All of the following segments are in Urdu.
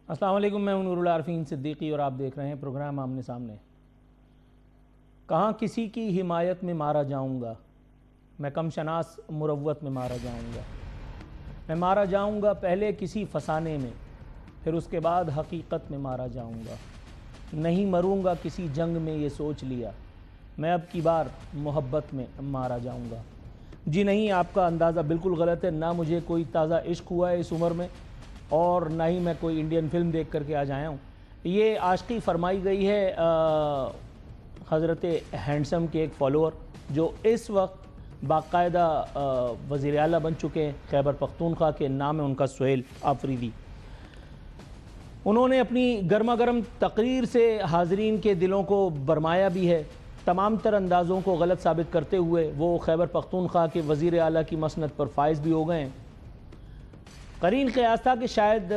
السلام علیکم، میں نور العارفین صدیقی اور آپ دیکھ رہے ہیں پروگرام آمنے سامنے۔ کہاں کسی کی حمایت میں مارا جاؤں گا، میں کم شناس مروت میں مارا جاؤں گا۔ میں مارا جاؤں گا پہلے کسی فسانے میں، پھر اس کے بعد حقیقت میں مارا جاؤں گا۔ نہیں مروں گا کسی جنگ میں، یہ سوچ لیا، میں اب کی بار محبت میں مارا جاؤں گا۔ جی نہیں، آپ کا اندازہ بالکل غلط ہے۔ نہ مجھے کوئی تازہ عشق ہوا ہے اس عمر میں، اور نہ ہی میں کوئی انڈین فلم دیکھ کر کے آج آیا ہوں۔ یہ عاشقی فرمائی گئی ہے حضرت ہینڈسم کے ایک فالوور، جو اس وقت باقاعدہ وزیر اعلیٰ بن چکے ہیں خیبر پختونخوا کے، نام ہے ان کا سہیل آفریدی۔ انہوں نے اپنی گرما گرم تقریر سے حاضرین کے دلوں کو برمایا بھی ہے۔ تمام تر اندازوں کو غلط ثابت کرتے ہوئے وہ خیبر پختونخوا کے وزیر اعلیٰ کی مسند پر فائز بھی ہو گئے ہیں۔ قرین قیاس تھا کہ شاید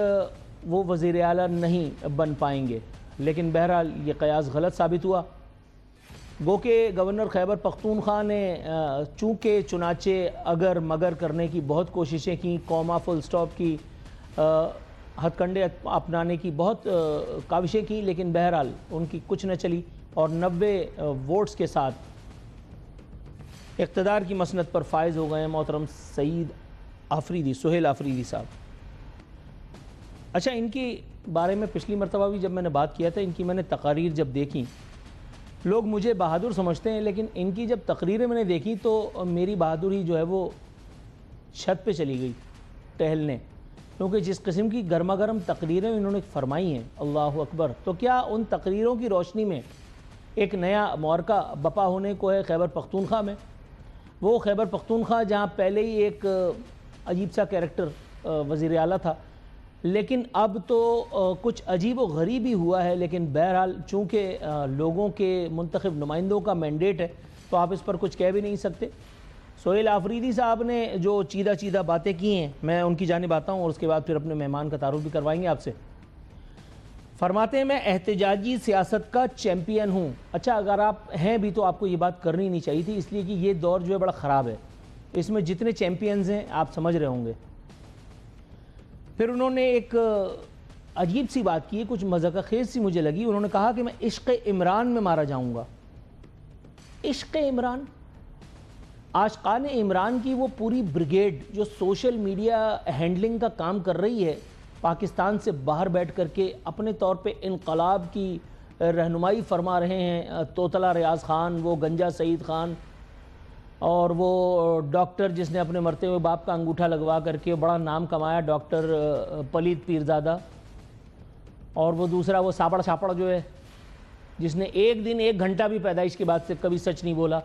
وہ وزیر اعلیٰ نہیں بن پائیں گے، لیکن بہرحال یہ قیاس غلط ثابت ہوا۔ گو کہ گورنر خیبر پختونخوا نے چونکہ چنانچہ اگر مگر کرنے کی بہت کوششیں کی، قوما فل سٹاپ کی، ہتھ کنڈے اپنانے کی بہت کاوشیں کی، لیکن بہرحال ان کی کچھ نہ چلی، اور 90 ووٹس کے ساتھ اقتدار کی مسند پر فائز ہو گئے ہیں محترم سعید آفریدی، سہیل آفریدی صاحب۔ اچھا، ان کی بارے میں پچھلی مرتبہ بھی جب میں نے بات کیا تھا، ان کی میں نے تقاریر جب دیکھی، لوگ مجھے بہادر سمجھتے ہیں، لیکن ان کی جب تقریریں میں نے دیکھی تو میری بہادری جو ہے وہ چھت پہ چلی گئی ٹہلنے، کیونکہ جس قسم کی گرما گرم تقریریں انہوں نے فرمائی ہیں، اللہ اکبر۔ تو کیا ان تقریروں کی روشنی میں ایک نیا معرکہ بپا ہونے کو ہے خیبر پختونخوا میں؟ وہ خیبر پختونخوا جہاں پہلے ہی ایک عجیب سا کیریکٹر وزیر اعلیٰ تھا، لیکن اب تو کچھ عجیب و غریب ہی ہوا ہے، لیکن بہرحال چونکہ لوگوں کے منتخب نمائندوں کا مینڈیٹ ہے تو آپ اس پر کچھ کہہ بھی نہیں سکتے۔ سہیل آفریدی صاحب نے جو چیدہ باتیں کی ہیں، میں ان کی جانب آتا ہوں اور اس کے بعد پھر اپنے مہمان کا تعارف بھی کروائیں گے آپ سے۔ فرماتے ہیں میں احتجاجی سیاست کا چیمپئن ہوں۔ اچھا، اگر آپ ہیں بھی تو آپ کو یہ بات کرنی نہیں چاہیے تھی، اس لیے کہ یہ دور جو ہے بڑا خراب ہے، اس میں جتنے چیمپئنز ہیں آپ سمجھ رہے ہوں گے۔ پھر انہوں نے ایک عجیب سی بات کی، کچھ مذاق خیز سی مجھے لگی۔ انہوں نے کہا کہ میں عشق عمران میں مارا جاؤں گا۔ عشق عمران، عاشقان عمران کی وہ پوری بریگیڈ جو سوشل میڈیا ہینڈلنگ کا کام کر رہی ہے، پاکستان سے باہر بیٹھ کر کے اپنے طور پہ انقلاب کی رہنمائی فرما رہے ہیں، توتلا ریاض خان، وہ گنجا سعید خان، اور وہ ڈاکٹر جس نے اپنے مرتے ہوئے باپ کا انگوٹھا لگوا کر کے بڑا نام کمایا، ڈاکٹر پلید پیرزادہ، اور وہ دوسرا وہ ساپڑ شاپڑ جو ہے جس نے ایک دن 1 گھنٹہ بھی پیدائش کے بعد سے کبھی سچ نہیں بولا،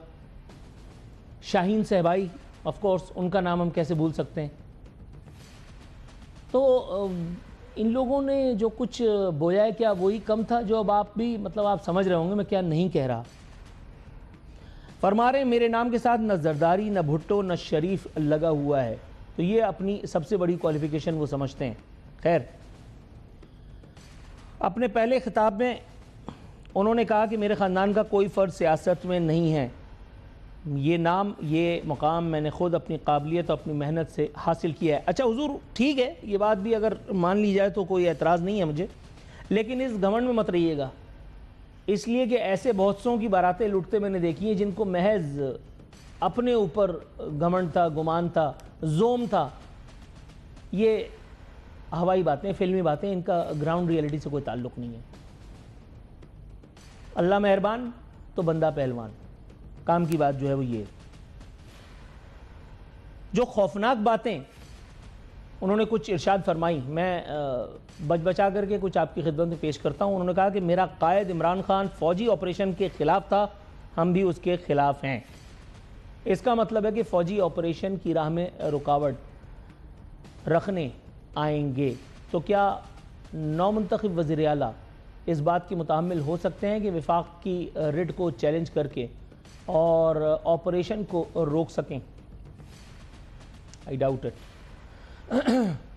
شاہین صہبائی، آف کورس ان کا نام ہم کیسے بھول سکتے ہیں۔ تو ان لوگوں نے جو کچھ بویا ہے، کیا وہی کم تھا جو اب آپ بھی آپ سمجھ رہے ہوں گے میں کیا نہیں کہہ رہا۔ فرما رہے ہیں میرے نام کے ساتھ نہ زرداری، نہ بھٹو، نہ شریف لگا ہوا ہے، تو یہ اپنی سب سے بڑی کوالیفیکیشن وہ سمجھتے ہیں۔ خیر، اپنے پہلے خطاب میں انہوں نے کہا کہ میرے خاندان کا کوئی فرد سیاست میں نہیں ہے، یہ نام، یہ مقام میں نے خود اپنی قابلیت اور اپنی محنت سے حاصل کیا ہے۔ اچھا حضور، ٹھیک ہے، یہ بات بھی اگر مان لی جائے تو کوئی اعتراض نہیں ہے مجھے، لیکن اس گھمنڈ میں مت رہیے گا، اس لیے کہ ایسے بہت سوں کی باراتیں لٹتے میں نے دیکھی ہیں جن کو محض اپنے اوپر گھمنڈ تھا، گمان تھا، زوم تھا۔ یہ ہوائی باتیں، فلمی باتیں، ان کا گراؤنڈ ریئلٹی سے کوئی تعلق نہیں ہے۔ اللہ مہربان تو بندہ پہلوان، کام کی بات جو ہے وہ یہ۔ جو خوفناک باتیں انہوں نے کچھ ارشاد فرمائی، میں بچا کر کے کچھ آپ کی خدمت میں پیش کرتا ہوں۔ انہوں نے کہا کہ میرا قائد عمران خان فوجی آپریشن کے خلاف تھا، ہم بھی اس کے خلاف ہیں۔ اس کا مطلب ہے کہ فوجی آپریشن کی راہ میں رکاوٹ رکھنے آئیں گے۔ تو کیا نومنتخب وزیر اعلیٰ اس بات کی متحمل ہو سکتے ہیں کہ وفاق کی رٹ کو چیلنج کر کے اور آپریشن کو روک سکیں؟ I doubt it۔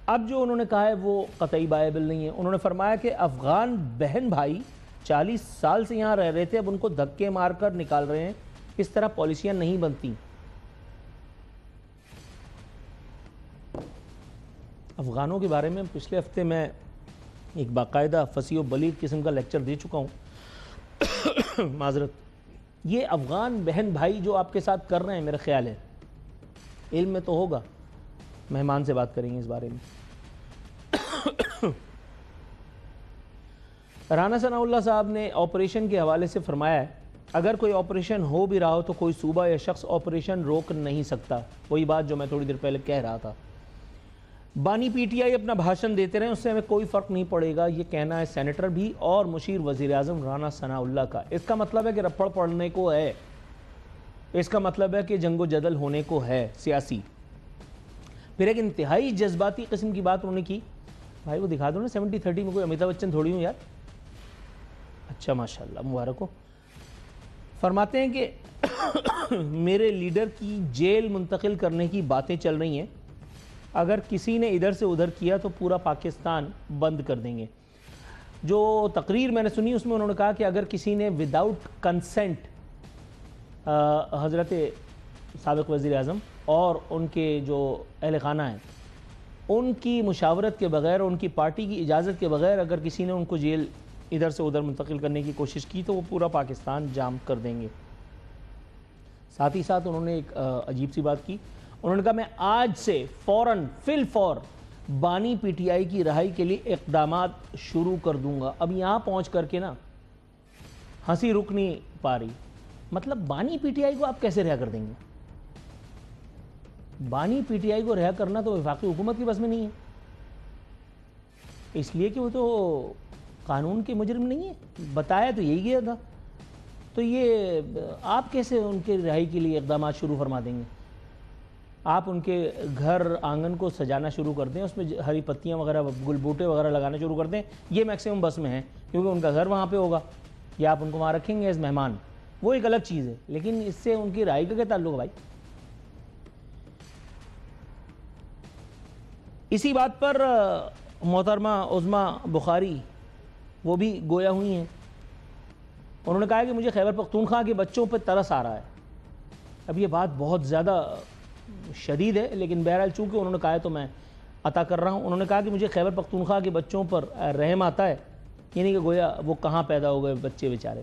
اب جو انہوں نے کہا ہے وہ قطعی بائبل نہیں ہے۔ انہوں نے فرمایا کہ افغان بہن بھائی 40 سال سے یہاں رہ رہے تھے، اب ان کو دھکے مار کر نکال رہے ہیں، اس طرح پالیسیاں نہیں بنتی۔ افغانوں کے بارے میں پچھلے ہفتے میں ایک باقاعدہ فصیح و بلیغ قسم کا لیکچر دے چکا ہوں معذرت. یہ افغان بہن بھائی جو آپ کے ساتھ کر رہے ہیں، میرا خیال ہے علم میں تو ہوگا، مہمان سے بات کریں گے اس بارے میں. رانا ثناء اللہ صاحب نے آپریشن کے حوالے سے فرمایا ہے اگر کوئی آپریشن ہو بھی رہا ہو تو کوئی صوبہ یا شخص آپریشن روک نہیں سکتا. وہی بات جو میں تھوڑی دیر پہلے کہہ رہا تھا. بانی پی ٹی آئی اپنا بھاشن دیتے رہیں، اس سے ہمیں کوئی فرق نہیں پڑے گا، یہ کہنا ہے سینیٹر بھی اور مشیر وزیر اعظم رانا ثناء اللہ کا. اس کا مطلب ہے کہ رپڑ پڑنے کو ہے، اس کا مطلب ہے کہ جنگ و جدل ہونے کو ہے سیاسی. پھر ایک انتہائی جذباتی قسم کی بات انہوں نے کی. بھائی وہ دکھا دو نا 70-30 میں، کوئی امیتابھ بچن تھوڑی ہوں یار. اچھا ماشاءاللہ، مبارک ہو. فرماتے ہیں کہ میرے لیڈر کی جیل منتقل کرنے کی باتیں چل رہی ہیں، اگر کسی نے ادھر سے ادھر کیا تو پورا پاکستان بند کر دیں گے. جو تقریر میں نے سنی اس میں انہوں نے کہا کہ اگر کسی نے وداؤٹ کنسنٹ حضرت سابق وزیر اعظم اور ان کے جو اہل خانہ ہیں ان کی مشاورت کے بغیر، ان کی پارٹی کی اجازت کے بغیر اگر کسی نے ان کو جیل ادھر سے ادھر منتقل کرنے کی کوشش کی تو وہ پورا پاکستان جام کر دیں گے. ساتھ ہی ساتھ انہوں نے ایک عجیب سی بات کی. انہوں نے کہا میں آج سے فوراً فی الفور بانی پی ٹی آئی کی رہائی کے لیے اقدامات شروع کر دوں گا. اب یہاں پہنچ کر کے نا ہنسی رک نہیں پا رہی. مطلب بانی پی ٹی آئی کو آپ کیسے رہا کر دیں گے؟ بانی پی ٹی آئی کو رہا کرنا تو وفاقی حکومت کی بس میں نہیں ہے، اس لیے کہ وہ تو قانون کے مجرم نہیں ہے، بتایا تو یہی گیا تھا. تو یہ آپ کیسے ان کے رہائی کے لیے اقدامات شروع فرما دیں گے؟ آپ ان کے گھر آنگن کو سجانا شروع کر دیں، اس میں ہری پتیاں وغیرہ گل بوٹے وغیرہ لگانا شروع کر دیں. یہ میکسیمم بس میں ہیں کیونکہ ان کا گھر وہاں پہ ہوگا یا آپ ان کو وہاں رکھیں گے ایز مہمان، وہ ایک الگ چیز ہے. لیکن اس سے ان کی رہائی کا کیا تعلق ہے بھائی؟ اسی بات پر محترمہ عظمیٰ بخاری وہ بھی گویا ہوئی ہیں. انہوں نے کہا کہ مجھے خیبر پختونخوا کے بچوں پہ ترس آ رہا ہے. اب یہ بات بہت زیادہ شدید ہے لیکن بہرحال چونکہ انہوں نے کہا ہے تو میں عطا کر رہا ہوں. انہوں نے کہا کہ مجھے خیبر پختونخوا کے بچوں پر رحم آتا ہے، یعنی کہ گویا وہ کہاں پیدا ہو گئے بچے بیچارے.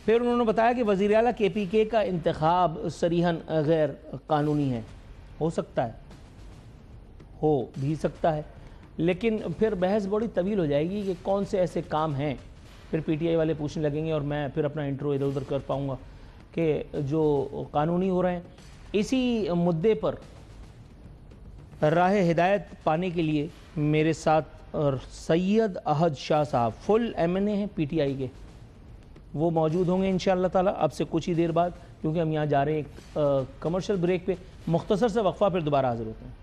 پھر انہوں نے بتایا کہ وزیر اعلیٰ کے پی کے کا انتخاب صریحاً غیر قانونی ہے. ہو سکتا ہے، ہو بھی سکتا ہے، لیکن پھر بحث بڑی طویل ہو جائے گی کہ کون سے ایسے کام ہیں. پھر پی ٹی آئی والے پوچھنے لگیں گے اور میں پھر اپنا انٹرو ادھر ادھر کر پاؤں گا کہ جو قانونی ہو رہے ہیں. اسی مدعے پر راہ ہدایت پانے کے لیے میرے ساتھ سید احد شاہ صاحب فل ایم این اے ہیں پی ٹی آئی کے، وہ موجود ہوں گے انشاءاللہ تعالی اب سے کچھ ہی دیر بعد، کیونکہ ہم یہاں جا رہے ہیں ایک کمرشل بریک پہ. مختصر سے وقفہ پھر دوبارہ حاضر ہوتے ہیں.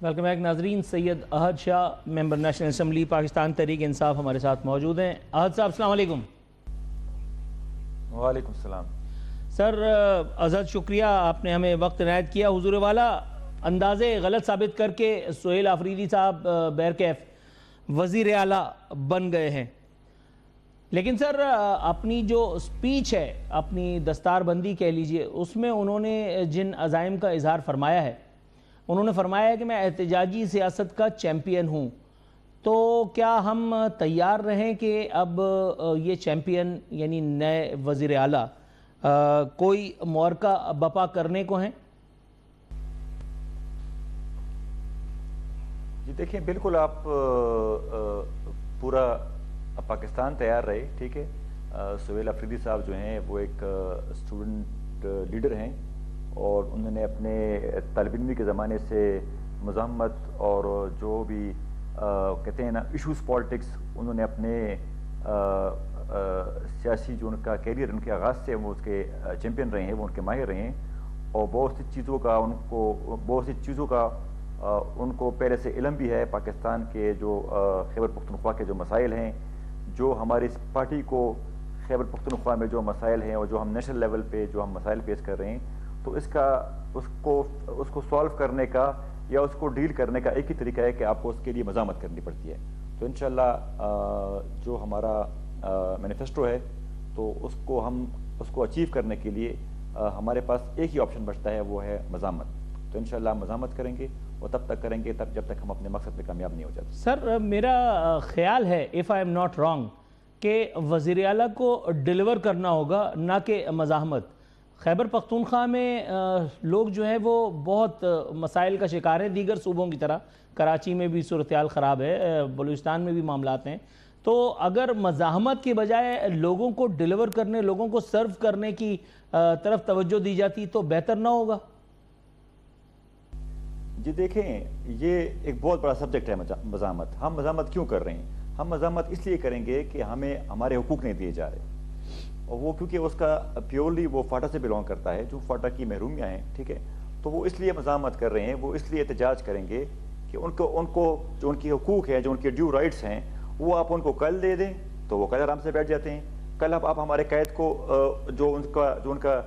ویلکم بیک ناظرین. سید احد شاہ ممبر نیشنل اسمبلی پاکستان تحریک انصاف ہمارے ساتھ موجود ہیں. احد صاحب السلام علیکم. وعلیکم السلام. سر احد شکریہ آپ نے ہمیں وقت عنایت کیا. حضور والا اندازے غلط ثابت کر کے سہیل آفریدی صاحب بیرکیف وزیر اعلیٰ بن گئے ہیں، لیکن سر اپنی جو سپیچ ہے، اپنی دستار بندی کہہ لیجئے، اس میں انہوں نے جن عزائم کا اظہار فرمایا ہے، انہوں نے فرمایا ہے کہ میں احتجاجی سیاست کا چیمپئن ہوں. تو کیا ہم تیار رہیں کہ اب یہ چیمپئن یعنی نئے وزیر اعلیٰ کوئی معرکہ بپا کرنے کو ہیں؟ جی دیکھیں، بالکل آپ پورا پاکستان تیار رہے. ٹھیک ہے، سہیل آفریدی صاحب جو ہیں وہ ایک اسٹوڈنٹ لیڈر ہیں اور انہوں نے اپنے طالب علمی کے زمانے سے مزاحمت اور جو بھی کہتے ہیں نا ایشوز پالیٹکس، انہوں نے اپنے سیاسی جو ان کا کیریئر ان کے آغاز سے وہ اس کے چیمپئن رہے ہیں، وہ ان کے ماہر رہے ہیں اور بہت سی چیزوں کا ان کو پہلے سے علم بھی ہے. پاکستان کے جو خیبر پختونخوا کے جو مسائل ہیں، جو ہماری اس پارٹی کو خیبر پختونخوا میں جو مسائل ہیں اور جو ہم نیشنل لیول پہ جو ہم مسائل پیش کر رہے ہیں، تو اس کو سالو کرنے کا یا اس کو ڈیل کرنے کا ایک ہی طریقہ ہے کہ آپ کو اس کے لیے مزاحمت کرنی پڑتی ہے. تو انشاءاللہ جو ہمارا مینیفیسٹو ہے تو اس کو اچیو کرنے کے لیے ہمارے پاس ایک ہی آپشن بچتا ہے، وہ ہے مزاحمت. تو انشاءاللہ ہم مزاحمت کریں گے، اور تب تک کریں گے جب تک ہم اپنے مقصد میں کامیاب نہیں ہو جاتے. سر میرا خیال ہے if I am not wrong کہ وزیر اعلیٰ کو ڈیلیور کرنا ہوگا نہ کہ مزاحمت. خیبر پختونخوا میں لوگ جو ہیں وہ بہت مسائل کا شکار ہیں، دیگر صوبوں کی طرح. کراچی میں بھی صورتحال خراب ہے، بلوچستان میں بھی معاملات ہیں. تو اگر مزاحمت کے بجائے لوگوں کو ڈیلیور کرنے، لوگوں کو سرو کرنے کی طرف توجہ دی جاتی تو بہتر نہ ہوگا؟ جی دیکھیں، یہ ایک بہت بڑا سبجیکٹ ہے مزاحمت. ہم مزاحمت کیوں کر رہے ہیں؟ ہم مزاحمت اس لیے کریں گے کہ ہمیں ہمارے حقوق نہیں دیے جا رہے، اور وہ کیونکہ اس کا پیورلی وہ فاٹا سے بلونگ کرتا ہے، جو فاٹا کی محرومیاں ہیں، ٹھیک ہے. تو وہ اس لیے مزاحمت کر رہے ہیں، وہ اس لیے احتجاج کریں گے کہ ان کو جو ان کی حقوق ہیں، جو ان کے ڈیو رائٹس ہیں، وہ آپ ان کو کل دے دیں تو وہ کل آرام سے بیٹھ جاتے ہیں. کل آپ ہمارے قید کو جو ان کا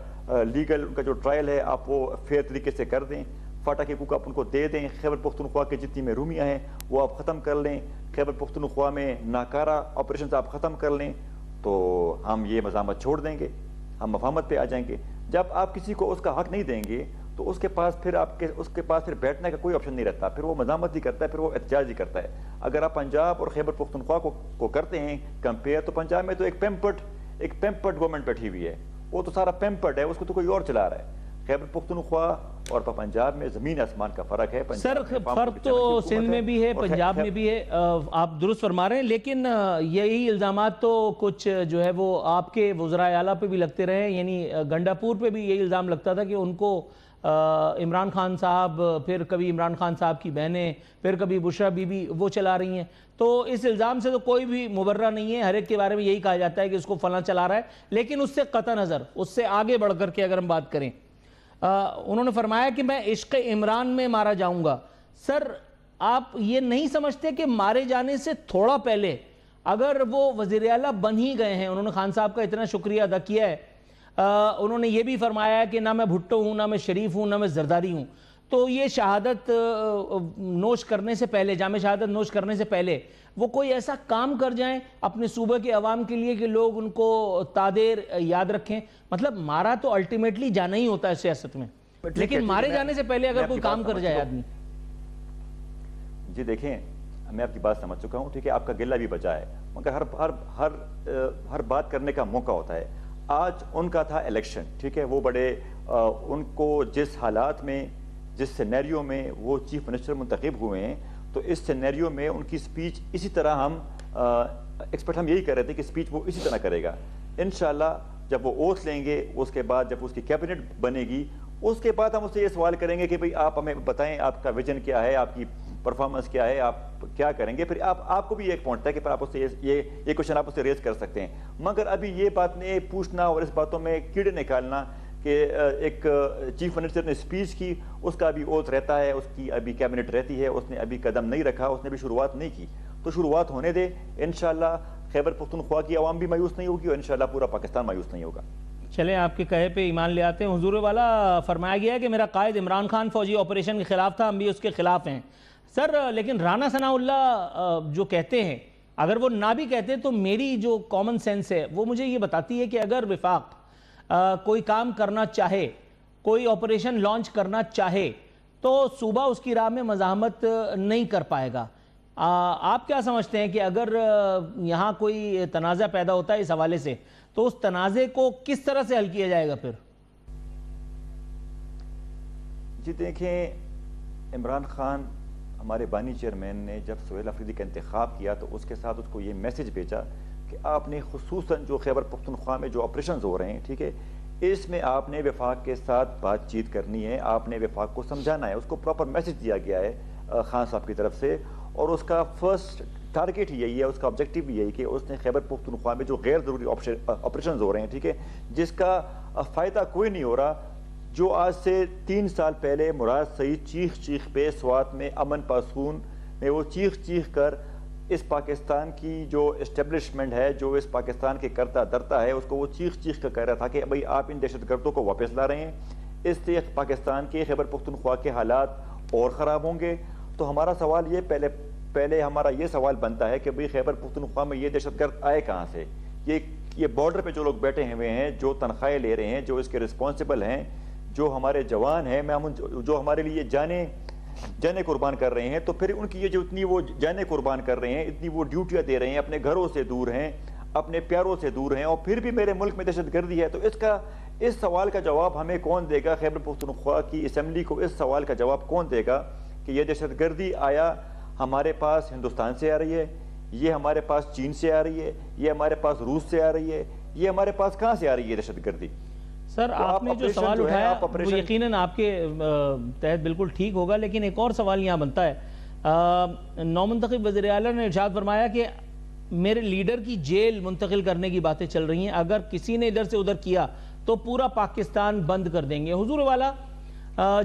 لیگل ان کا جو ٹرائل ہے آپ وہ فیئر طریقے سے کر دیں. فاٹا کے حقوق آپ ان کو دے دیں. خیبر پختونخوا کے جتنی محرومیاں ہیں وہ آپ ختم کر لیں. خیبر پختونخوا میں ناکارہ آپریشنز آپ ختم کر لیں تو ہم یہ مزاحمت چھوڑ دیں گے، ہم مفاہمت پہ آ جائیں گے. جب آپ کسی کو اس کا حق نہیں دیں گے تو اس کے پاس پھر بیٹھنے کا کوئی آپشن نہیں رہتا، پھر وہ مزاحمت ہی کرتا ہے، پھر وہ احتجاج ہی کرتا ہے. اگر آپ پنجاب اور خیبر پختونخوا کو کرتے ہیں کمپیئر، تو پنجاب میں تو ایک پیمپرڈ گورنمنٹ بیٹھی ہوئی ہے، وہ تو سارا پیمپرڈ ہے، اس کو تو کوئی اور چلا رہا ہے. خیبر پختونخوا اور پنجاب میں زمین آسمان کا فرق ہے. سر فرق تو سندھ میں بھی ہے، پنجاب میں بھی ہے، آپ درست فرما رہے ہیں. لیکن یہی الزامات تو کچھ جو ہے وہ آپ کے وزرائے اعلیٰ پہ بھی لگتے رہے. یعنی گنڈا پور پہ بھی یہی الزام لگتا تھا کہ ان کو عمران خان صاحب، پھر کبھی عمران خان صاحب کی بہنیں، پھر کبھی بشرا بی بی وہ چلا رہی ہیں. تو اس الزام سے تو کوئی بھی مبرہ نہیں ہے، ہر ایک کے بارے میں یہی کہا جاتا ہے کہ اس کو فلاں چلا رہا ہے. لیکن اس سے قطع نظر، اس سے آگے بڑھ کر کے اگر ہم بات کریں، انہوں نے فرمایا کہ میں عشق عمران میں مارا جاؤں گا. سر آپ یہ نہیں سمجھتے کہ مارے جانے سے تھوڑا پہلے اگر وہ وزیر اعلیٰ بن ہی گئے ہیں، انہوں نے خان صاحب کا اتنا شکریہ ادا کیا ہے، انہوں نے یہ بھی فرمایا ہے کہ نہ میں بھٹو ہوں، نہ میں شریف ہوں، نہ میں زرداری ہوں، تو یہ شہادت نوش کرنے سے پہلے، جامع شہادت نوش کرنے سے پہلے وہ کوئی ایسا کام کر جائیں اپنے صوبہ کے عوام کے لیے کہ لوگ ان کو تادیر یاد رکھیں. مطلب مارا تو الٹیمیٹلی جانا ہی ہوتا ہے سیاست میں، لیکن مارے جانے سے پہلے اگر کوئی کام کر جائے آدمی. جی دیکھیں، میں آپ کی بات سمجھ چکا ہوں، ٹھیک ہے، آپ کا گلہ بھی بچا ہے، مگر ہر بات کرنے کا موقع ہوتا ہے. آج ان کا تھا الیکشن، ٹھیک ہے، وہ بڑے ان کو جس حالات میں، جس سینیریو میں وہ چیف منسٹر منتخب ہوئے ہیں، تو اس سینیریو میں ان کی سپیچ اسی طرح ہم یہی کر رہے تھے کہ سپیچ وہ اسی طرح کرے گا. انشاءاللہ جب وہ اوتھ لیں گے، اس کے بعد جب اس کی کیبنٹ بنے گی، اس کے بعد ہم اس سے یہ سوال کریں گے کہ بھئی آپ ہمیں بتائیں آپ کا ویژن کیا ہے، آپ کی پرفارمنس کیا ہے، آپ کیا کریں گے. پھر آپ کو بھی ایک پوائنٹ ہے کہ پھر آپ اس سے یہ کوشچن آپ اس سے ریز کر سکتے ہیں. مگر ابھی یہ بات نہیں پوچھنا اور اس باتوں میں کیڑے نکالنا کہ ایک چیف منسٹر نے سپیچ کی، اس کا ابھی اوتھ رہتا ہے، اس کی ابھی کیبنٹ رہتی ہے، اس نے ابھی قدم نہیں رکھا، اس نے بھی شروعات نہیں کی. تو شروعات ہونے دے، انشاءاللہ خیبر پختونخوا کی عوام بھی مایوس نہیں ہوگی، اور انشاءاللہ پورا پاکستان مایوس نہیں ہوگا. چلیں آپ کے کہے پہ ایمان لے آتے ہیں. حضور والا فرمایا گیا ہے کہ میرا قائد عمران خان فوجی آپریشن کے خلاف تھا، ہم بھی اس کے خلاف ہیں. سر لیکن رانا ثناء اللہ جو کہتے ہیں، اگر وہ نہ بھی کہتے تو میری جو کامن سینس ہے وہ مجھے یہ بتاتی ہے کہ اگر وفاق کوئی کام کرنا چاہے، کوئی آپریشن لانچ کرنا چاہے، تو صوبہ اس کی راہ میں مزاحمت نہیں کر پائے گا. آپ کیا سمجھتے ہیں کہ اگر یہاں کوئی تنازع پیدا ہوتا ہے اس حوالے سے، تو اس تنازع کو کس طرح سے حل کیا جائے گا پھر؟ جی دیکھیں، عمران خان ہمارے بانی چیئرمین نے جب سہیل آفریدی کا انتخاب کیا تو اس کے ساتھ اس کو یہ میسج بھیجا کہ آپ نے خصوصاً جو خیبر پختونخوا میں جو آپریشنز ہو رہے ہیں، ٹھیک ہے، اس میں آپ نے وفاق کے ساتھ بات چیت کرنی ہے، آپ نے وفاق کو سمجھانا ہے. اس کو پراپر میسج دیا گیا ہے خان صاحب کی طرف سے، اور اس کا فرسٹ ٹارگیٹ ہی یہی ہے، اس کا آبجیکٹیو بھی یہی کہ اس نے خیبر پختونخوا میں جو غیر ضروری آپریشنز ہو رہے ہیں، ٹھیک ہے، جس کا فائدہ کوئی نہیں ہو رہا. جو آج سے 3 سال پہلے مراد سعید چیخ پہ سوات میں امن پاسخون میں وہ چیخ کر اس پاکستان کی جو اسٹیبلشمنٹ ہے، جو اس پاکستان کے کرتا درتا ہے، اس کو وہ چیخ کر کہہ رہا تھا کہ بھئی آپ ان دہشت گردوں کو واپس لا رہے ہیں، اس سے پاکستان کے خیبر پختونخوا کے حالات اور خراب ہوں گے. تو ہمارا سوال یہ پہلے ہمارا یہ سوال بنتا ہے کہ بھئی خیبر پختونخوا میں یہ دہشت گرد آئے کہاں سے، یہ یہ بارڈر پہ جو لوگ بیٹھے ہوئے ہیں، جو تنخواہیں لے رہے ہیں، جو اس کے رسپانسبل ہیں، جو ہمارے جوان ہیں، جو ہمارے لیے جانیں قربان کر رہے ہیں، تو پھر ان کی یہ جو اتنی وہ جانیں قربان کر رہے ہیں، اتنی وہ ڈیوٹیاں دے رہے ہیں، اپنے گھروں سے دور ہیں، اپنے پیاروں سے دور ہیں، اور پھر بھی میرے ملک میں دہشت گردی ہے، تو اس سوال کا جواب ہمیں کون دے گا؟ خیبر پختونخوا کی اسمبلی کو اس سوال کا جواب کون دے گا کہ یہ دہشت گردی آیا ہمارے پاس ہندوستان سے آ رہی ہے، یہ ہمارے پاس چین سے آ رہی ہے، یہ ہمارے پاس روس سے آ رہی ہے، یہ ہمارے پاس کہاں سے آ رہی ہے دہشت گردی؟ سر آپ نے جو سوال اٹھایا وہ یقیناً آپ کے تحت بالکل ٹھیک ہوگا، لیکن ایک اور سوال یہاں بنتا ہے۔ نومنتخب وزیر اعلیٰ نے ارشاد فرمایا کہ میرے لیڈر کی جیل منتقل کرنے کی باتیں چل رہی ہیں، اگر کسی نے ادھر سے ادھر کیا تو پورا پاکستان بند کر دیں گے۔ حضور والا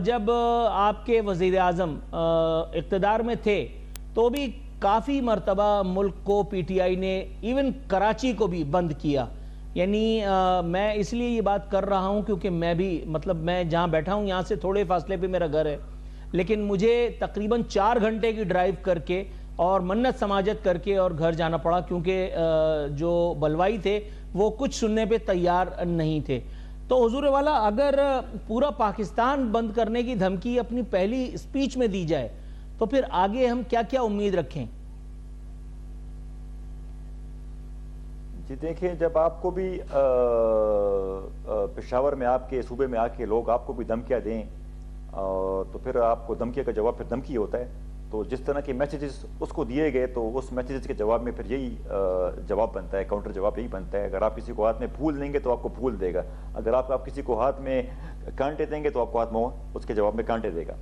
جب آپ کے وزیر اعظم اقتدار میں تھے تو بھی کافی مرتبہ ملک کو پی ٹی آئی نے ایون کراچی کو بھی بند کیا، یعنی میں اس لیے یہ بات کر رہا ہوں کیونکہ میں بھی میں جہاں بیٹھا ہوں یہاں سے تھوڑے فاصلے پہ میرا گھر ہے، لیکن مجھے تقریباً 4 گھنٹے کی ڈرائیو کر کے اور منت سماجت کر کے اور گھر جانا پڑا، کیونکہ جو بلوائی تھے وہ کچھ سننے پہ تیار نہیں تھے۔ تو حضور والا اگر پورا پاکستان بند کرنے کی دھمکی اپنی پہلی اسپیچ میں دی جائے تو پھر آگے ہم کیا کیا امید رکھیں؟ جی دیکھیں، جب آپ کو بھی پشاور میں آپ کے صوبے میں آ کے لوگ آپ کو بھی دھمکیاں دیں تو پھر آپ کو دھمکیوں کا جواب پھر دھمکی ہوتا ہے، تو جس طرح کے میسیجز اس کو دیے گئے تو اس میسیجز کے جواب میں پھر یہی جواب بنتا ہے، کاؤنٹر جواب یہی بنتا ہے۔ اگر آپ کسی کو ہاتھ میں پھول دیں گے تو آپ کو پھول دے گا، اگر آپ کسی کو ہاتھ میں کانٹے دیں گے تو آپ کو ہاتھ میں اس کے جواب میں کانٹے دے گا۔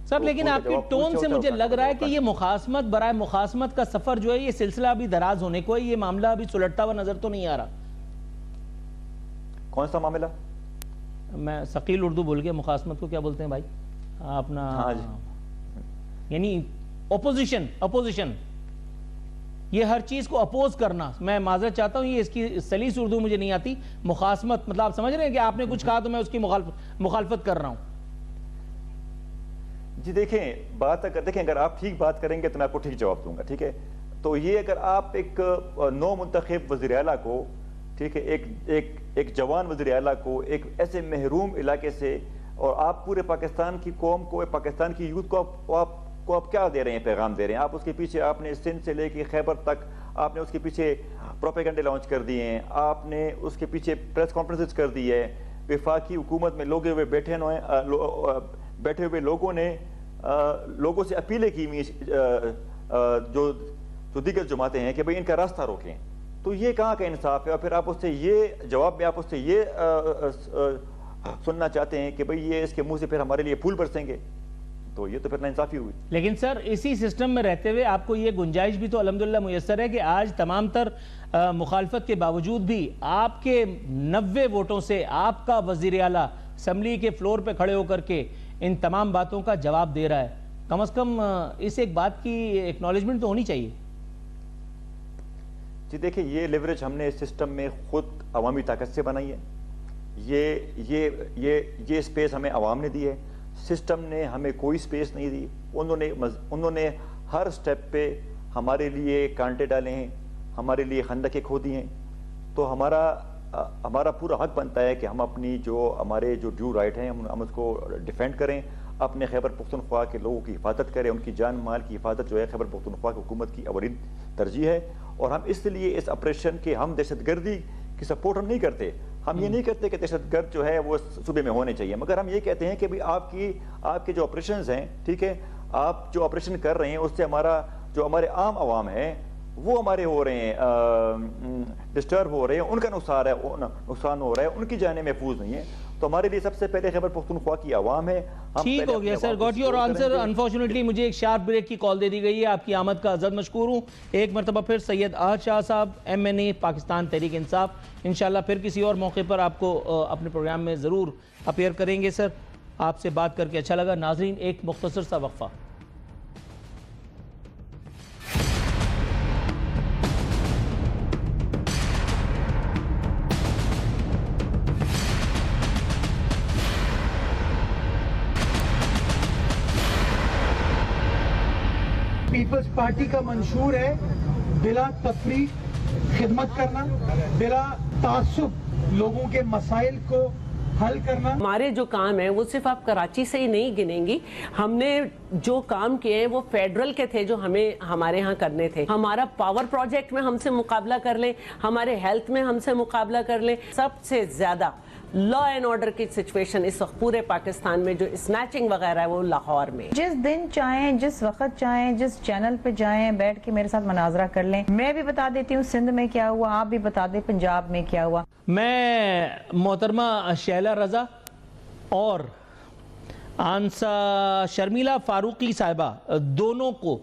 سر لیکن آپ کی ٹون سے مجھے لگ رہا ہے کہ یہ مخاصمت برائے مخاصمت کا سفر جو ہے یہ سلسلہ ابھی دراز ہونے کو ہے، یہ معاملہ ابھی سلٹتا ہوا نظر تو نہیں آ رہا۔ کون سا معاملہ؟ میں ثقیل اردو بول گیا، مخاصمت کو کیا بولتے ہیں بھائی اپنا؟ یعنی اپوزیشن، یہ ہر چیز کو اپوز کرنا۔ میں معذرت چاہتا ہوں، یہ اس کی سلیس اردو مجھے نہیں آتی۔ مخاصمت مطلب آپ سمجھ رہے ہیں کہ آپ نے کچھ کہا تو میں اس کی مخالفت کر رہا ہوں۔ جی دیکھیں، اگر آپ ٹھیک بات کریں گے تو میں آپ کو ٹھیک جواب دوں گا، ٹھیک ہے؟ تو یہ اگر آپ ایک نو منتخب وزیر اعلیٰ کو، ٹھیک ہے، ایک جوان وزیر اعلیٰ کو ایک ایسے محروم علاقے سے، اور آپ پورے پاکستان کی قوم کو، پاکستان کی یوتھ کو آپ کیا دے رہے ہیں، پیغام دے رہے ہیں؟ آپ اس کے پیچھے، آپ نے سندھ سے لے کے خیبر تک آپ نے اس کے پیچھے پروپیگنڈے لانچ کر دیے ہیں، آپ نے اس کے پیچھے پریس کانفرنسز کر دی ہے، وفاقی حکومت میں بیٹھے ہوئے لوگوں نے لوگوں سے اپیلیں کی جو دیگر جماعتیں ہیں کہ بھئی ان کا راستہ روکیں، تو یہ کہاں کا انصاف ہے؟ اور پھر آپ اس سے یہ جواب میں آپ اس سے یہ سننا چاہتے ہیں کہ بھئی یہ اس کے منہ سے پھر ہمارے لیے پھول برسیں گے، تو یہ تو پھر ناانصافی ہوئی۔ لیکن سر اسی سسٹم میں رہتے ہوئے آپ کو یہ گنجائش بھی تو الحمدللہ میسر ہے کہ آج تمام تر مخالفت کے باوجود بھی آپ کے 90 ووٹوں سے آپ کا وزیر اعلیٰ اسمبلی کے فلور پہ کھڑے ہو کر کے ان تمام باتوں کا جواب دے رہا ہے، کم از کم اس ایک بات کی ایکنالجمنٹ تو ہونی چاہیے۔ جی دیکھیں، یہ لیوریج ہم نے اس سسٹم میں خود عوامی طاقت سے بنائی ہے، یہ سپیس ہمیں عوام نے دی ہے، سسٹم نے ہمیں کوئی سپیس نہیں دی۔ انہوں نے ہر سٹیپ پہ ہمارے لیے کانٹے ڈالے ہیں، ہمارے لیے خندقیں کھودی ہیں، تو ہمارا پورا حق بنتا ہے کہ ہم اپنی ہمارے جو ڈیو رائٹ ہیں ہم اس کو ڈیفینڈ کریں، اپنے خیبر پختونخوا کے لوگوں کی حفاظت کریں، ان کی جان مال کی حفاظت جو ہے خیبر پختونخوا کی حکومت کی اولین ترجیح ہے۔ اور ہم اس لیے اس آپریشن کے، ہم دہشت گردی کی سپورٹ ہم نہیں کرتے، ہم یہ نہیں کرتے کہ دہشت گرد جو ہے وہ صوبے میں ہونے چاہیے، مگر ہم یہ کہتے ہیں کہ بھی آپ کے جو آپریشنز ہیں، ٹھیک ہے، آپ جو آپریشن کر رہے ہیں اس سے ہمارے عام عوام ہیں وہ ہمارے ہو رہے ہیں، ڈسٹرب ہو رہے ہیں، ان کا نقصان ہو رہا ہے، ان کی جانیں محفوظ نہیں ہیں، تو ہمارے لیے سب سے پہلے خیبر پختونخوا کی عوام ہے۔ ٹھیک ہو گیا سر، گاٹ یور آنسر۔ انفارچونیٹلی مجھے ایک شارپ بریک کی کال دے دی گئی ہے، آپ کی آمد کا عزت مشکور ہوں۔ ایک مرتبہ پھر سید احد شاہ صاحب، MNA پاکستان تحریک انصاف، انشاءاللہ پھر کسی اور موقع پر آپ کو اپنے پروگرام میں ضرور اپیئر کریں گے۔ سر آپ سے بات کر کے اچھا لگا۔ ناظرین ایک مختصر سا وقفہ۔ پیپلز پارٹی کا منشور ہے بلا تفریق خدمت کرنا, بلا تعصب لوگوں کے مسائل کو حل کرنا. ہمارے جو کام ہیں وہ صرف آپ کراچی سے ہی نہیں گنیں گی. ہم نے جو کام کیے ہیں وہ فیڈرل کے تھے جو ہمارے ہاں کرنے تھے. ہمارا پاور پروجیکٹ میں ہم سے مقابلہ کر لیں, ہمارے ہیلتھ میں ہم سے مقابلہ کر لیں. سب سے زیادہ لا اینڈ آرڈر کی سچویشن اس وقت پورے پاکستان میں جو اسنیچنگ وغیرہ ہے وہ لاہور میں. جس دن چاہیں, جس وقت چاہیں, جس چینل پہ جائیں, بیٹھ کے میرے ساتھ مناظرہ کر لیں. میں بھی بتا دیتی ہوں سندھ میں کیا ہوا, آپ بھی بتا دیں پنجاب میں کیا ہوا. میں محترمہ شیلہ رضا اور آنسا شرمیلا فاروقی صاحبہ دونوں کو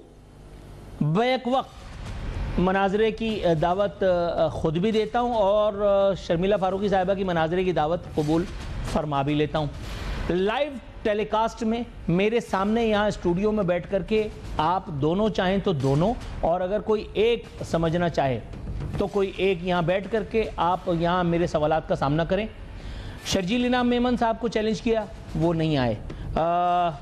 بیک وقت مناظرے کی دعوت خود بھی دیتا ہوں اور شرمیلا فاروقی صاحبہ کی مناظرے کی دعوت قبول فرما بھی لیتا ہوں. لائیو ٹیلی کاسٹ میں میرے سامنے یہاں اسٹوڈیو میں بیٹھ کر کے آپ دونوں چاہیں تو دونوں, اور اگر کوئی ایک سمجھنا چاہے تو کوئی ایک یہاں بیٹھ کر کے آپ یہاں میرے سوالات کا سامنا کریں. شرجیل انعام میمن صاحب کو چیلنج کیا, وہ نہیں آئے.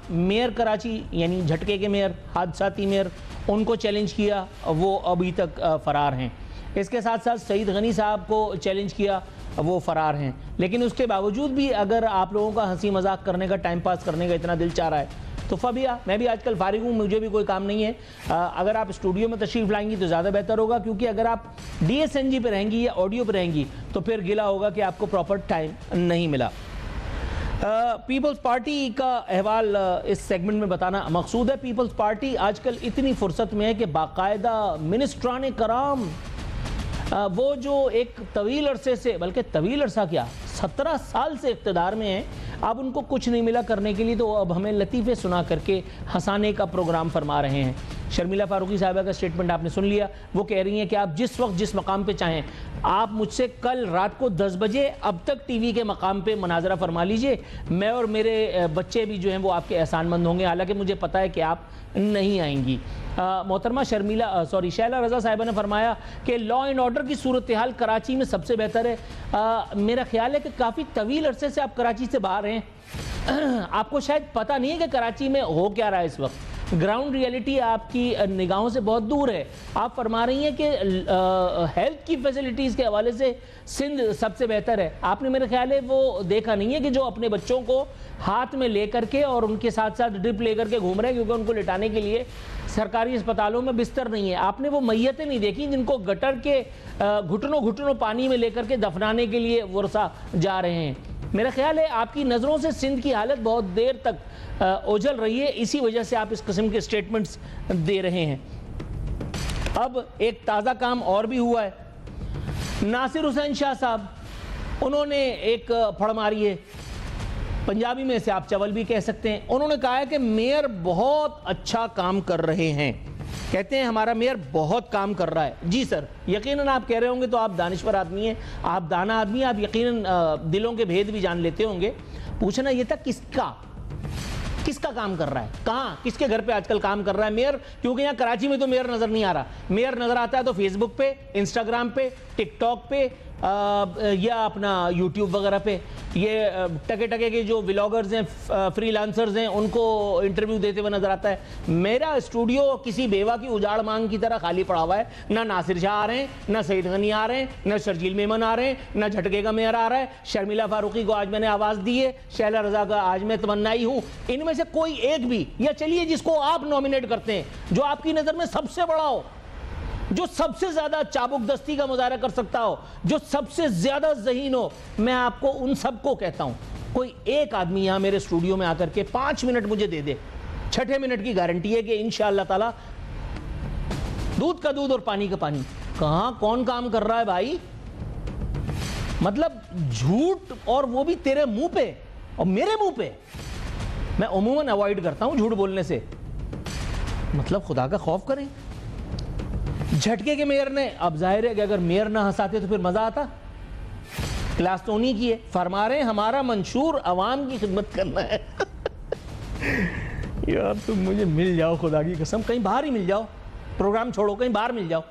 میئر کراچی یعنی جھٹکے کے میئر, حادثاتی میئر, ان کو چیلنج کیا, وہ ابھی تک فرار ہیں. اس کے ساتھ ساتھ سعید غنی صاحب کو چیلنج کیا, وہ فرار ہیں. لیکن اس کے باوجود بھی اگر آپ لوگوں کا ہنسی مذاق کرنے کا, ٹائم پاس کرنے کا اتنا دل چاہ رہا ہے تو فبیا, میں بھی آج کل فارغ ہوں, مجھے بھی کوئی کام نہیں ہے. اگر آپ اسٹوڈیو میں تشریف لائیں گی تو زیادہ بہتر ہوگا, کیونکہ اگر آپ ڈی ایس این جی پہ رہیں گی یا آڈیو پہ رہیں گی تو پھر گلا ہوگا کہ آپ کو پراپر ٹائم نہیں ملا. پیپلز پارٹی کا احوال اس سیگمنٹ میں بتانا مقصود ہے. پیپلز پارٹی آج کل اتنی فرصت میں ہے کہ باقاعدہ منسٹران کرام وہ جو ایک طویل عرصے سے, بلکہ طویل عرصہ کیا 17 سال سے اقتدار میں ہیں, اب ان کو کچھ نہیں ملا کرنے کے لیے تو اب ہمیں لطیفے سنا کر کے ہنسانے کا پروگرام فرما رہے ہیں. شرمیلا فاروقی صاحبہ کا سٹیٹمنٹ آپ نے سن لیا. وہ کہہ رہی ہیں کہ آپ جس وقت جس مقام پہ چاہیں, آپ مجھ سے کل رات کو 10 بجے اب تک ٹی وی کے مقام پہ مناظرہ فرما لیجئے, میں اور میرے بچے بھی جو ہیں وہ آپ کے احسان مند ہوں گے, حالانکہ مجھے پتہ ہے کہ آپ نہیں آئیں گی. محترمہ شیلہ رضا صاحبہ نے فرمایا کہ لا اینڈ آرڈر کی صورتحال کراچی میں سب سے بہتر ہے. میرا خیال ہے کہ کافی طویل عرصے سے آپ کراچی سے باہر ہیں, آپ کو شاید پتہ نہیں ہے کہ کراچی میں ہو کیا رہا ہے اس وقت. گراؤنڈ ریئلٹی آپ کی نگاہوں سے بہت دور ہے. آپ فرما رہی ہیں کہ ہیلتھ کی فیسلٹیز کے حوالے سے سندھ سب سے بہتر ہے. آپ نے میرے خیال ہے وہ دیکھا نہیں ہے کہ جو اپنے بچوں کو ہاتھ میں لے کر کے اور ان کے ساتھ ساتھ ڈرپ لے کر کے گھوم رہے ہیں, کیونکہ ان کو لٹانے کے لیے سرکاری اسپتالوں میں بستر نہیں ہے. آپ نے وہ میتیں نہیں دیکھی جن کو گٹر کے گھٹنوں پانی میں لے کر کے دفنانے کے لیے ورثہ جا رہے ہیں. میرا خیال ہے آپ کی نظروں سے سندھ کی حالت بہت دیر تک اوجھل رہی ہے, اسی وجہ سے آپ اس قسم کے سٹیٹمنٹس دے رہے ہیں. اب ایک تازہ کام اور بھی ہوا ہے. ناصر حسین شاہ صاحب, انہوں نے ایک پھڑ ماری ہے, پنجابی میں اسے آپ چول بھی کہہ سکتے ہیں. انہوں نے کہا ہے کہ میئر بہت اچھا کام کر رہے ہیں. کہتے ہیں ہمارا میئر بہت کام کر رہا ہے. جی سر, یقیناً آپ کہہ رہے ہوں گے تو آپ دانشور آدمی ہیں, آپ دانا آدمی ہیں, آپ یقیناً دلوں کے بھید بھی جان لیتے ہوں گے. پوچھنا یہ تھا کس کا کام کر رہا ہے, کہاں کس کے گھر پہ آج کل کام کر رہا ہے میئر, کیونکہ یہاں کراچی میں تو میئر نظر نہیں آ رہا. میئر نظر آتا ہے تو فیس بک پہ, انسٹاگرام پہ, ٹک ٹاک پہ یا اپنا یوٹیوب وغیرہ پہ. یہ ٹکے کے جو ولاگرز ہیں, فری لانسرز ہیں, ان کو انٹرویو دیتے ہوئے نظر آتا ہے. میرا اسٹوڈیو کسی بیوہ کی اجاڑ مانگ کی طرح خالی پڑا ہوا ہے. نہ ناصر شاہ آ رہے ہیں, نہ سعید غنی آ رہے ہیں, نہ شرجیل میمن آ رہے ہیں, نہ جھٹکے کا میئر آ رہا ہے. شرمیلا فاروقی کو آج میں نے آواز دی ہے, شیلہ رضا کا آج میں تمنائی ہوں. ان میں سے کوئی ایک بھی, یا چلیے جس کو آپ نومینیٹ کرتے ہیں, جو آپ کی نظر میں سب سے بڑا ہو, جو سب سے زیادہ چابک دستی کا مظاہرہ کر سکتا ہو, جو سب سے زیادہ ذہین ہو, میں آپ کو ان سب کو کہتا ہوں, کوئی ایک آدمی یہاں میرے اسٹوڈیو میں آ کر کے 5 منٹ مجھے دے دے. 6 منٹ کی گارنٹی ہے کہ انشاءاللہ تعالی دودھ کا دودھ اور پانی کا پانی. کہاں کون کام کر رہا ہے بھائی, مطلب جھوٹ, اور وہ بھی تیرے منہ پہ اور میرے منہ پہ. میں عموماً اوائڈ کرتا ہوں جھوٹ بولنے سے, مطلب خدا کا خوف کریں. جھٹکے کے میئر نے, اب ظاہر ہے کہ اگر میئر نہ ہنساتے تو پھر مزہ آتا. کلاس تو انہی کی ہے. فرما رہے ہیں ہمارا منشور عوام کی خدمت کرنا ہے. یار تم مجھے مل جاؤ, خدا کی قسم, کہیں باہر ہی مل جاؤ, پروگرام چھوڑو کہیں باہر مل جاؤ,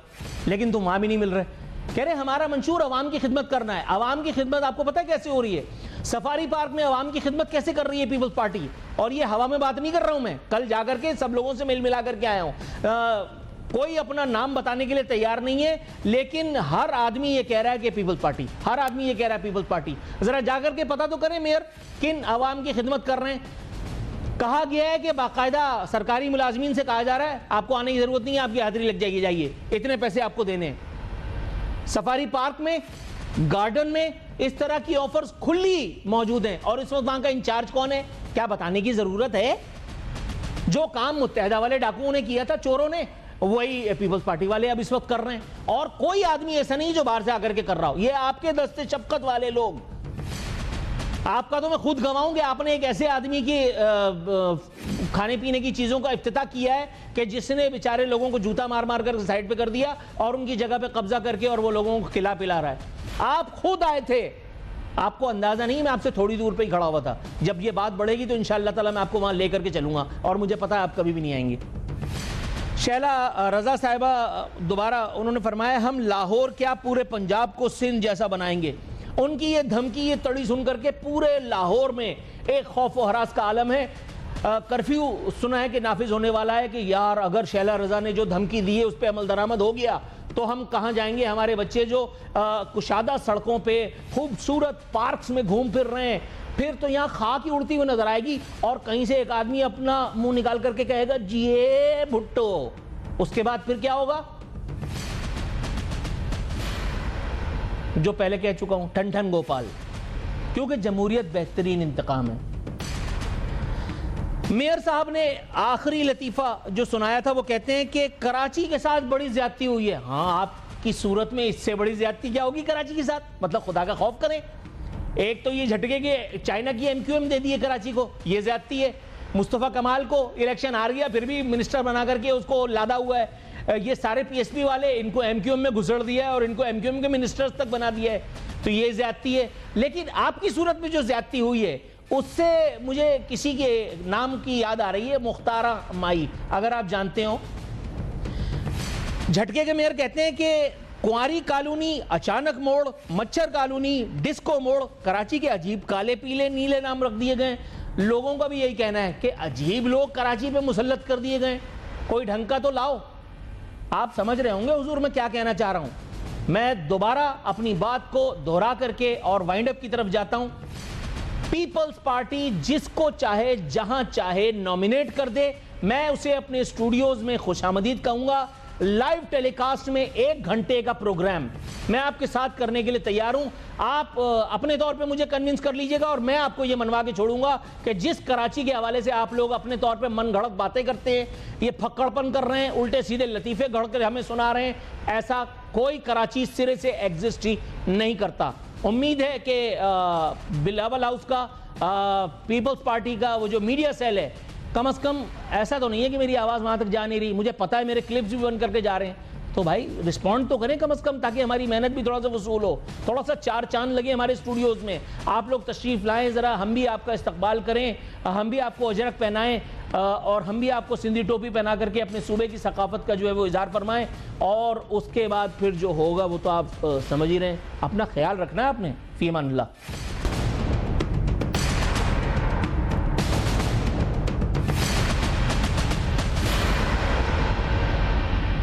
لیکن تم وہاں بھی نہیں مل رہے. کہہ رہے ہمارا منشور عوام کی خدمت کرنا ہے. عوام کی خدمت آپ کو پتہ ہے کیسے ہو رہی ہے؟ سفاری پارک میں عوام کی خدمت کیسے کر رہی ہے پیپلز پارٹی, اور یہ ہوا میں بات نہیں کر رہا ہوں میں, کل جا کر کے سب لوگوں سے مل ملا کر کے آیا ہوں. کوئی اپنا نام بتانے کے لیے تیار نہیں ہے، لیکن ہر آدمی یہ کہہ رہا ہے کہ پیپلز پارٹی، ہر آدمی یہ کہہ رہا ہے پیپلز پارٹی. ذرا جا کر کے پتا تو کریں میئر کن عوام کی خدمت کر رہے ہیں. کہا گیا ہے کہ باقاعدہ سرکاری ملازمین سے کہا جا رہا ہے آپ کو آنے کی ضرورت نہیں ہے، آپ کی حاضری لگ جائے گی، جائیے اتنے پیسے آپ کو دینے ہیں. سفاری پارک میں، گارڈن میں اس طرح کی آفرز کھلی موجود ہیں، اور اس وقت وہاں کا انچارج کون ہے؟ کیا بتانے کی ضرورت ہے؟ جو کام متحدہ والے ڈاکوؤں نے کیا تھا، چوروں نے، وہی پیپلز پارٹی والے اب اس وقت کر رہے ہیں. اور کوئی آدمی ایسا نہیں جو باہر سے آ کر کے کر رہا ہو. یہ آپ کے دستے شفقت والے لوگ. آپ کا تو میں خود گواہوں کہ آپ نے ایک ایسے آدمی کی کھانے پینے کی چیزوں کا افتتاح کیا ہے کہ جس نے بیچارے لوگوں کو جوتا مار مار کر سائڈ پہ کر دیا اور ان کی جگہ پہ قبضہ کر کے اور وہ لوگوں کو کھلا پلا رہا ہے. آپ خود آئے تھے، آپ کو اندازہ نہیں، میں آپ سے تھوڑی دور پہ ہی کھڑا ہوا تھا. جب یہ بات بڑھے گی تو انشاءاللہ تعالی میں آپ کو وہاں لے کر کے چلوں گا، اور مجھے پتا ہے آپ کبھی بھی نہیں آئیں گے. شیلا رضا صاحبہ دوبارہ انہوں نے فرمایا ہم لاہور کیا پورے پنجاب کو سندھ جیسا بنائیں گے. ان کی یہ دھمکی، یہ تڑی سن کر کے پورے لاہور میں ایک خوف و ہراس کا عالم ہے. کرفیو سنا ہے کہ نافذ ہونے والا ہے کہ یار اگر شیلا رضا نے جو دھمکی دی ہے اس پہ عمل درآمد ہو گیا تو ہم کہاں جائیں گے. ہمارے بچے جو کشادہ سڑکوں پہ خوبصورت پارکس میں گھوم پھر رہے ہیں، پھر تو یہاں خاک ہی اڑتی ہوئی نظر آئے گی، اور کہیں سے ایک آدمی اپنا منہ نکال کر کے کہے گا جیے بھٹو. اس کے بعد پھر کیا ہوگا؟ جو پہلے کہہ چکا ہوں، ٹھن ٹھن گوپال. کیونکہ جمہوریت بہترین انتقام ہے. میئر صاحب نے آخری لطیفہ جو سنایا تھا وہ کہتے ہیں کہ کراچی کے ساتھ بڑی زیادتی ہوئی ہے. ہاں، آپ کی صورت میں اس سے بڑی زیادتی کیا ہوگی کراچی کے ساتھ؟ مطلب خدا کا خوف کریں. ایک تو یہ جھٹکے کہ چائنا کی MQM دے دی ہے کراچی کو، یہ زیادتی ہے. مصطفیٰ کمال کو الیکشن ہار گیا پھر بھی منسٹر بنا کر کے اس کو لادا ہوا ہے. یہ سارے PSP والے ان کو MQM میں گھسڑ دیا ہے اور ان کو MQM کے منسٹرز تک بنا دیا ہے، تو یہ زیادتی ہے. لیکن آپ کی صورت میں جو زیادتی ہوئی ہے اس سے مجھے کسی کے نام کی یاد آ رہی ہے، مختارہ مائی، اگر آپ جانتے ہو. جھٹکے کے میئر کہتے ہیں کہ کنواری کالونی، اچانک موڑ، مچھر کالونی، ڈسکو موڑ، کراچی کے عجیب کالے پیلے نیلے نام رکھ دیے گئے. لوگوں کا بھی یہی کہنا ہے کہ عجیب لوگ کراچی پہ مسلط کر دیے گئے، کوئی ڈھنگ کا تو لاؤ. آپ سمجھ رہے ہوں گے حضور میں کیا کہنا چاہ رہا ہوں. میں دوبارہ اپنی بات کو دہرا کر کے اور وائنڈ اپ کی طرف جاتا ہوں. پیپلز پارٹی جس کو چاہے جہاں چاہے نومینیٹ کر دے، میں اسے اپنے اسٹوڈیوز میں خوش آمدید کہوں گا. لائیو ٹیلی کاسٹ میں 1 گھنٹے کا پروگرام میں آپ کے ساتھ کرنے کے لیے تیار ہوں. آپ اپنے طور پہ مجھے کنونس کر لیجئے گا اور میں آپ کو یہ منوا کے چھوڑوں گا کہ جس کراچی کے حوالے سے آپ لوگ اپنے طور پہ من گھڑت باتیں کرتے ہیں، یہ پھکڑ پن کر رہے ہیں، الٹے سیدھے لطیفے گھڑ کر ہمیں سنا رہے ہیں، ایسا کوئی کراچی سرے سے ایگزسٹ ہی نہیں کرتا. امید ہے کہ بلاول ہاؤس کا، پیپلز پارٹی کا وہ جو میڈیا سیل ہے، کم از کم ایسا تو نہیں ہے کہ میری آواز وہاں تک جا نہیں رہی. مجھے پتا ہے میرے کلپس بھی بن کر کے جا رہے ہیں، تو بھائی رسپونڈ تو کریں کم از کم، تاکہ ہماری محنت بھی تھوڑا سا وصول ہو، تھوڑا سا 4 چاند لگے ہمارے اسٹوڈیوز میں. آپ لوگ تشریف لائیں، ذرا ہم بھی آپ کا استقبال کریں، ہم بھی آپ کو اجرک پہنائیں، اور ہم بھی آپ کو سندھی ٹوپی پہنا کر کے اپنے صوبے کی ثقافت کا جو ہے وہ اظہار فرمائیں. اور اس کے بعد پھر جو ہوگا وہ تو آپ سمجھ ہی رہے ہیں. اپنا خیال رکھنا ہے آپ نے. فی امان اللہ.